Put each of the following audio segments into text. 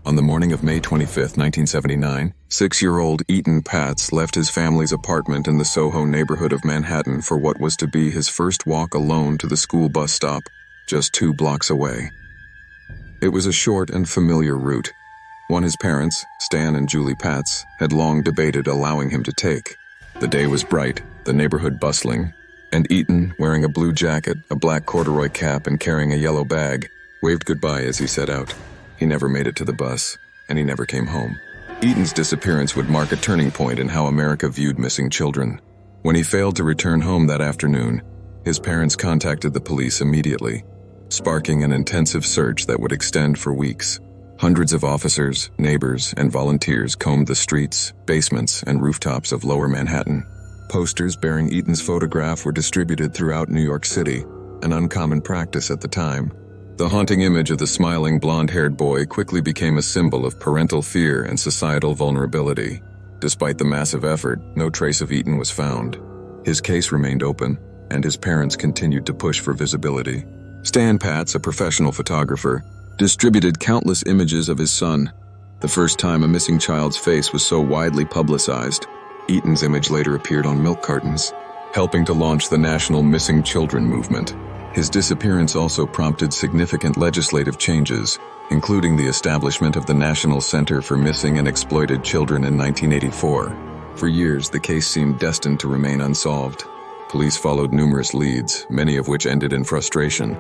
On the morning of May 25, 1979, 6-year-old Etan Patz left his family's apartment in the SoHo neighborhood of Manhattan for what was to be his first walk alone to the school bus stop, just 2 blocks away. It was a short and familiar route, one his parents, Stan and Julie Patz, had long debated allowing him to take. The day was bright, the neighborhood bustling, and Etan, wearing a blue jacket, a black corduroy cap, and carrying a yellow bag, waved goodbye as he set out. He never made it to the bus, and he never came home. Etan's disappearance would mark a turning point in how America viewed missing children. When he failed to return home that afternoon, his parents contacted the police immediately, sparking an intensive search that would extend for weeks. Hundreds of officers, neighbors, and volunteers combed the streets, basements, and rooftops of Lower Manhattan. Posters bearing Etan's photograph were distributed throughout New York City, an uncommon practice at the time. The haunting image of the smiling blonde-haired boy quickly became a symbol of parental fear and societal vulnerability. Despite the massive effort, no trace of Etan was found. His case remained open, and his parents continued to push for visibility. Stan Patz, a professional photographer, distributed countless images of his son. The first time a missing child's face was so widely publicized, Etan's image later appeared on milk cartons, helping to launch the national missing children movement. His disappearance also prompted significant legislative changes, including the establishment of the National Center for Missing and Exploited Children in 1984. For years, the case seemed destined to remain unsolved. Police followed numerous leads, many of which ended in frustration.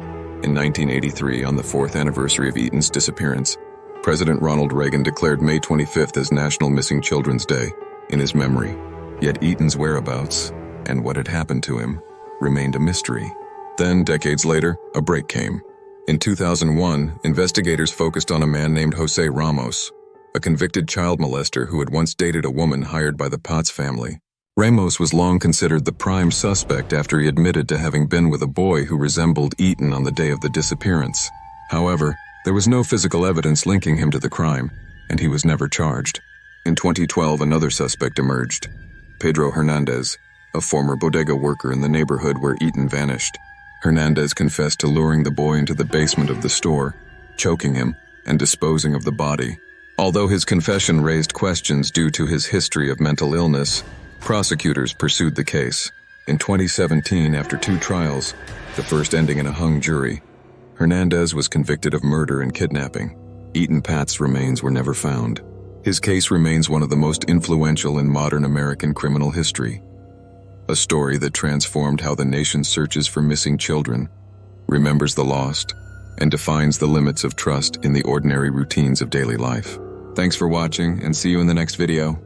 In 1983, on the 4th anniversary of Etan's disappearance, President Ronald Reagan declared May 25th as National Missing Children's Day in his memory. Yet Etan's whereabouts, and what had happened to him, remained a mystery. Then, decades later, a break came. In 2001, investigators focused on a man named Jose Ramos, a convicted child molester who had once dated a woman hired by the Patz family. Ramos was long considered the prime suspect after he admitted to having been with a boy who resembled Etan on the day of the disappearance. However, there was no physical evidence linking him to the crime, and he was never charged. In 2012, another suspect emerged, Pedro Hernandez, a former bodega worker in the neighborhood where Etan vanished. Hernandez confessed to luring the boy into the basement of the store, choking him, and disposing of the body. Although his confession raised questions due to his history of mental illness, prosecutors pursued the case. In 2017, after 2 trials, the first ending in a hung jury, Hernandez was convicted of murder and kidnapping. Etan Patz's remains were never found. His case remains one of the most influential in modern American criminal history. A story that transformed how the nation searches for missing children, remembers the lost, and defines the limits of trust in the ordinary routines of daily life. Thanks for watching, and see you in the next video.